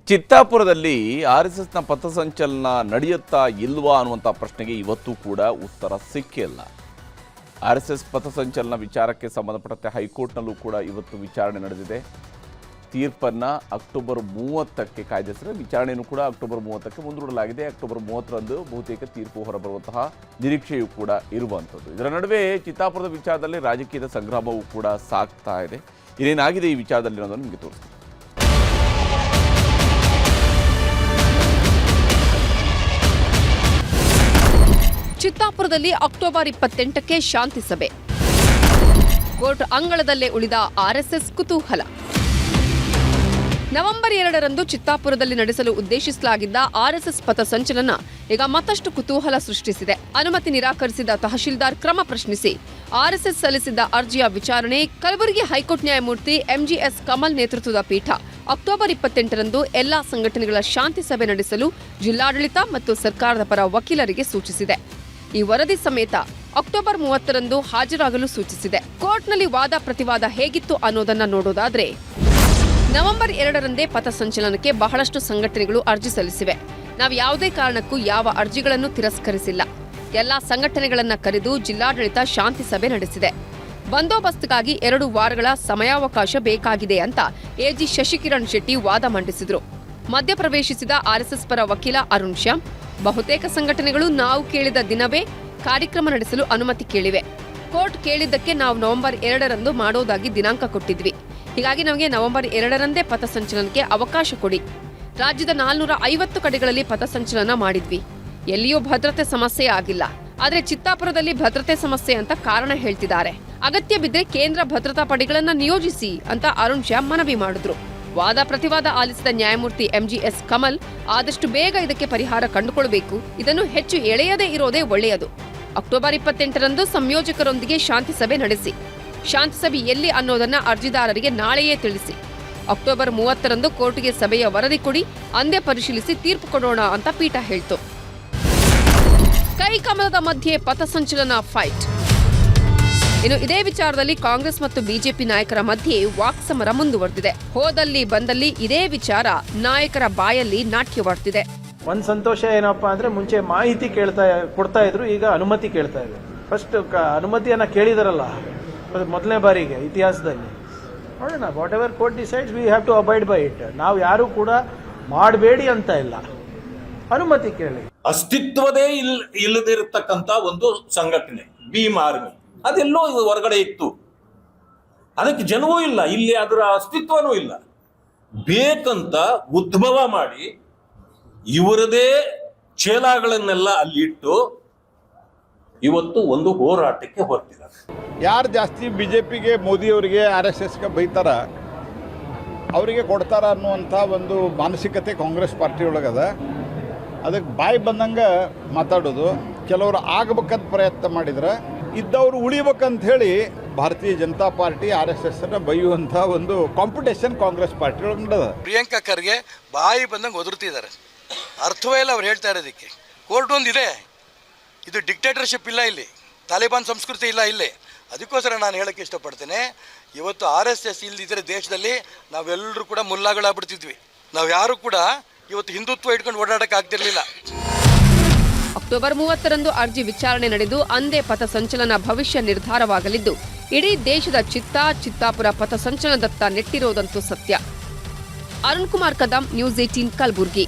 ಚಿತ್ತಾಪುರದಲ್ಲಿ ಆರ್ಎಸ್ಎಸ್ನ ಪಥಸಂಚಲನ ನಡೆಯುತ್ತಾ ಇಲ್ವಾ ಅನ್ನುವಂಥ ಪ್ರಶ್ನೆಗೆ ಇವತ್ತು ಕೂಡ ಉತ್ತರ ಸಿಕ್ಕಿಲ್ಲ. ಆರ್ಎಸ್ಎಸ್ ಪಥಸಂಚಲನ ವಿಚಾರಕ್ಕೆ ಸಂಬಂಧಪಟ್ಟಂತೆ ಹೈಕೋರ್ಟ್ನಲ್ಲೂ ಕೂಡ ಇವತ್ತು ವಿಚಾರಣೆ ನಡೆದಿದೆ. ತೀರ್ಪನ್ನು ಅಕ್ಟೋಬರ್ 30ಕ್ಕೆ ಕಾಯ್ದಿರಿಸಿದರೆ ವಿಚಾರಣೆಯೂ ಕೂಡ ಅಕ್ಟೋಬರ್ 30ಕ್ಕೆ ಮುಂದೂಡಲಾಗಿದೆ. ಅಕ್ಟೋಬರ್ 30ರಂದು ಬಹುತೇಕ ತೀರ್ಪು ಹೊರಬರುವಂತಹ ನಿರೀಕ್ಷೆಯೂ ಕೂಡ ಇರುವಂಥದ್ದು. ಇದರ ನಡುವೆ ಚಿತ್ತಾಪುರದ ವಿಚಾರದಲ್ಲಿ ರಾಜಕೀಯದ ಸಂಗ್ರಾಮವೂ ಕೂಡ ಸಾಗ್ತಾ ಇದೆ. ಏನೇನಾಗಿದೆ ಈ ವಿಚಾರದಲ್ಲಿ ಅನ್ನೋದನ್ನು ನಿಮಗೆ ತೋರಿಸ್ತೀನಿ. ಚಿತ್ತಾಪುರದಲ್ಲಿ ಅಕ್ಟೋಬರ್ 28ಕ್ಕೆ ಶಾಂತಿ ಸಭೆ. ಕೋರ್ಟ್ ಅಂಗಳದಲ್ಲೇ ಉಳಿದ ಆರ್ಎಸ್ಎಸ್ ಕುತೂಹಲ. ನವೆಂಬರ್ 2ರಂದು ಚಿತ್ತಾಪುರದಲ್ಲಿ ನಡೆಸಲು ಉದ್ದೇಶಿಸಲಾಗಿದ್ದ ಆರ್ಎಸ್ಎಸ್ ಪಥಸಂಚಲನ ಈಗ ಮತ್ತಷ್ಟು ಕುತೂಹಲ ಸೃಷ್ಟಿಸಿದೆ. ಅನುಮತಿ ನಿರಾಕರಿಸಿದ ತಹಶೀಲ್ದಾರ್ ಕ್ರಮ ಪ್ರಶ್ನಿಸಿ ಆರ್ಎಸ್ಎಸ್ ಸಲ್ಲಿಸಿದ್ದ ಅರ್ಜಿಯ ವಿಚಾರಣೆ ಕಲಬುರಗಿ ಹೈಕೋರ್ಟ್ ನ್ಯಾಯಮೂರ್ತಿ ಎಂಜಿಎಸ್ ಕಮಲ್ ನೇತೃತ್ವದ ಪೀಠ ಅಕ್ಟೋಬರ್ 28ರಂದು ಎಲ್ಲಾ ಸಂಘಟನೆಗಳ ಶಾಂತಿ ಸಭೆ ನಡೆಸಲು ಜಿಲ್ಲಾಡಳಿತ ಮತ್ತು ಸರ್ಕಾರದ ಪರ ವಕೀಲರಿಗೆ ಸೂಚಿಸಿದೆ. ಈ ವರದಿ ಸಮೇತ ಅಕ್ಟೋಬರ್ 30ರಂದು ಹಾಜರಾಗಲು ಸೂಚಿಸಿದೆ. ಕೋರ್ಟ್ನಲ್ಲಿ ವಾದ ಪ್ರತಿವಾದ ಹೇಗಿತ್ತು ಅನ್ನೋದನ್ನ ನೋಡೋದಾದ್ರೆ, ನವೆಂಬರ್ 2ರಂದೇ ಪಥಸಂಚಲನಕ್ಕೆ ಬಹಳಷ್ಟು ಸಂಘಟನೆಗಳು ಅರ್ಜಿ ಸಲ್ಲಿಸಿವೆ. ನಾವು ಯಾವುದೇ ಕಾರಣಕ್ಕೂ ಯಾವ ಅರ್ಜಿಗಳನ್ನು ತಿರಸ್ಕರಿಸಿಲ್ಲ. ಎಲ್ಲಾ ಸಂಘಟನೆಗಳನ್ನ ಕರೆದು ಜಿಲ್ಲಾಡಳಿತ ಶಾಂತಿ ಸಭೆ ನಡೆಸಿದೆ. ಬಂದೋಬಸ್ತ್ಗಾಗಿ 2 ವಾರಗಳ ಸಮಯಾವಕಾಶ ಬೇಕಾಗಿದೆ ಅಂತ ಎಜಿ ಶಶಿಕಿರಣ್ ಶೆಟ್ಟಿ ವಾದ ಮಂಡಿಸಿದ್ರು. ಮಧ್ಯಪ್ರವೇಶಿಸಿದ ಆರ್ಎಸ್ಎಸ್ ಪರ ವಕೀಲ ಅರುಣ್ ಶ್ಯಾಮ್, ಬಹುತೇಕ ಸಂಘಟನೆಗಳು ನಾವು ಕೇಳಿದ ದಿನವೇ ಕಾರ್ಯಕ್ರಮ ನಡೆಸಲು ಅನುಮತಿ ಕೇಳಿವೆ. ಕೋರ್ಟ್ ಕೇಳಿದ್ದಕ್ಕೆ ನಾವು ನವೆಂಬರ್ 2ರಂದು ಮಾಡೋದಾಗಿ ದಿನಾಂಕ ಕೊಟ್ಟಿದ್ವಿ. ಹೀಗಾಗಿ ನಮಗೆ ನವೆಂಬರ್ 2ರಂದೇ ಪಥಸಂಚಲನಕ್ಕೆ ಅವಕಾಶ ಕೊಡಿ. ರಾಜ್ಯದ 450 ಕಡೆಗಳಲ್ಲಿ ಪಥಸಂಚಲನ ಮಾಡಿದ್ವಿ. ಎಲ್ಲಿಯೂ ಭದ್ರತೆ ಸಮಸ್ಯೆ ಆಗಿಲ್ಲ. ಆದ್ರೆ ಚಿತ್ತಾಪುರದಲ್ಲಿ ಭದ್ರತೆ ಸಮಸ್ಯೆ ಅಂತ ಕಾರಣ ಹೇಳ್ತಿದ್ದಾರೆ. ಅಗತ್ಯ ಬಿದ್ದರೆ ಕೇಂದ್ರ ಭದ್ರತಾ ಪಡೆಗಳನ್ನ ನಿಯೋಜಿಸಿ ಅಂತ ಅರುಣ್ ಶ್ಯಾಮ್ ಮನವಿ ಮಾಡಿದ್ರು. ವಾದ ಪ್ರತಿವಾದ ಆಲಿಸಿದ ನ್ಯಾಯಮೂರ್ತಿ ಎಂಜಿಎಸ್ ಕಮಲ್, ಆದಷ್ಟು ಬೇಗ ಇದಕ್ಕೆ ಪರಿಹಾರ ಕಂಡುಕೊಳ್ಳಬೇಕು. ಇದನ್ನು ಹೆಚ್ಚು ಎಳೆಯದೇ ಇರೋದೇ ಒಳ್ಳೆಯದು. ಅಕ್ಟೋಬರ್ 28ರಂದು ಸಂಯೋಜಕರೊಂದಿಗೆ ಶಾಂತಿ ಸಭೆ ನಡೆಸಿ. ಶಾಂತಿ ಸಭೆ ಎಲ್ಲಿ ಅನ್ನೋದನ್ನ ಅರ್ಜಿದಾರರಿಗೆ ನಾಳೆಯೇ ತಿಳಿಸಿ. ಅಕ್ಟೋಬರ್ 30ರಂದು ಕೋರ್ಟ್ಗೆ ಸಭೆಯ ವರದಿ ಕೊಡಿ, ಅಂದೇ ಪರಿಶೀಲಿಸಿ ತೀರ್ಪು ಕೊಡೋಣ ಅಂತ ಪೀಠ ಹೇಳ್ತು. ಕೈಕಮಲದ ಮಧ್ಯೆ ಪಥಸಂಚಲನ ಫೈಟ್. ಇನ್ನು ಇದೇ ವಿಚಾರದಲ್ಲಿ ಕಾಂಗ್ರೆಸ್ ಮತ್ತು ಬಿಜೆಪಿ ನಾಯಕರ ಮಧ್ಯೆ ವಾಕ್ಸಮರ ಮುಂದುವರೆದಿದೆ. ಹೋದಲ್ಲಿ ಬಂದಲ್ಲಿ ಇದೇ ವಿಚಾರ ನಾಯಕರ ಬಾಯಲ್ಲಿ ನಾಟ್ಯವಾಡ್ತಿದೆ. ಒಂದ್ ಸಂತೋಷ ಏನಪ್ಪಾ ಅಂದ್ರೆ, ಮುಂಚೆ ಮಾಹಿತಿ ಕೊಡ್ತಾ ಇದ್ರು, ಈಗ ಅನುಮತಿ ಕೇಳ್ತಾ ಇದ್ರು. ಫಸ್ಟ್ ಅನುಮತಿಯನ್ನ ಕೇಳಿದಾರಲ್ಲ ಮೊದಲನೇ ಬಾರಿಗೆ ಇತಿಹಾಸದಲ್ಲಿ. ನೋಡೋಣ, whatever court decides we have to abide by it. ನಾವು ಯಾರು ಕೂಡ ಮಾಡಬೇಡಿ ಅಂತ ಇಲ್ಲ, ಅನುಮತಿ ಕೇಳಿ. ಅಸ್ತಿತ್ವದೇ ಇಲ್ಲದಿರತಕ್ಕಂತ ಒಂದು ಸಂಘಟನೆ ಭೀಮ್ ಆರ್ಮಿ, ಅದೆಲ್ಲೋ ಹೊರಗಡೆ ಇತ್ತು. ಅದಕ್ಕೆ ಜನವೂ ಇಲ್ಲ, ಇಲ್ಲಿ ಅದರ ಅಸ್ತಿತ್ವನೂ ಇಲ್ಲ. ಬೇಕಂತ ಉದ್ಭವ ಮಾಡಿ ಇವರದೇ ಚೇಲಾಗಳನ್ನೆಲ್ಲ ಅಲ್ಲಿಟ್ಟು ಇವತ್ತು ಒಂದು ಹೋರಾಟಕ್ಕೆ ಹೊರಟಿದ್ದಾರೆ. ಯಾರು ಜಾಸ್ತಿ ಬಿಜೆಪಿಗೆ, ಮೋದಿಯವರಿಗೆ, RSSಗೆ ಬೈತಾರ, ಅವರಿಗೆ ಕೊಡ್ತಾರ ಅನ್ನುವಂಥ ಒಂದು ಮಾನಸಿಕತೆ ಕಾಂಗ್ರೆಸ್ ಪಾರ್ಟಿ ಒಳಗದ. ಅದಕ್ಕೆ ಬಾಯಿ ಬಂದಂಗೆ ಮಾತಾಡೋದು. ಕೆಲವರು ಆಗಬೇಕಂತ ಪ್ರಯತ್ನ ಮಾಡಿದ್ರೆ, ಇದ್ದವರು ಉಳಿಬೇಕಂತ ಹೇಳಿ ಭಾರತೀಯ ಜನತಾ ಪಾರ್ಟಿ RSS ಬೈಯುವಂಥ ಒಂದು ಕಾಂಪಿಟೇಷನ್ ಕಾಂಗ್ರೆಸ್ ಪಾರ್ಟಿ ಒಳಗೆ ನಡೆದ. ಪ್ರಿಯಾಂಕಾ ಖರ್ಗೆ ಬಾಯಿ ಬಂದಂಗೆ ಒದರ್ತಿದ್ದಾರೆ. ಅರ್ಥವೇ ಇಲ್ಲ ಅವ್ರು ಹೇಳ್ತಾ ಇರೋದಕ್ಕೆ. ಕೋರ್ಟ್ ಒಂದಿದೆ, ಇದು ಡಿಕ್ಟೇಟರ್ಶಿಪ್ ಇಲ್ಲ ಇಲ್ಲಿ, ತಾಲಿಬಾನ್ ಸಂಸ್ಕೃತಿ ಇಲ್ಲ ಇಲ್ಲಿ. ಅದಕ್ಕೋಸ್ಕರ ನಾನು ಹೇಳೋಕ್ಕೆ ಇಷ್ಟಪಡ್ತೇನೆ, ಇವತ್ತು RSS ಇಲ್ದಿದ್ರೆ ದೇಶದಲ್ಲಿ ನಾವೆಲ್ಲರೂ ಕೂಡ ಮುಲ್ಲಾಗಳಾಗ್ಬಿಡ್ತಿದ್ವಿ. ನಾವು ಯಾರು ಕೂಡ ಇವತ್ತು ಹಿಂದುತ್ವ ಇಟ್ಕೊಂಡು ಓಡಾಡಕ್ಕೆ ಆಗ್ತಿರ್ಲಿಲ್ಲ. ಅಕ್ಟೋಬರ್ 30ರಂದು ಅರ್ಜಿ ವಿಚಾರಣೆ ನಡೆದು ಅಂದೇ ಪಥಸಂಚಲನ ಭವಿಷ್ಯ ನಿರ್ಧಾರವಾಗಲಿದ್ದು, ಇಡೀ ದೇಶದ ಚಿತ್ತಾಪುರ ಪಥಸಂಚಲನದತ್ತ ನೆಟ್ಟಿರೋದಂತೂ ಸತ್ಯ. ಅರುಣ್ ಕುಮಾರ್ ಕದಂ, ನ್ಯೂಸ್ 18 ಕಲಬುರಗಿ.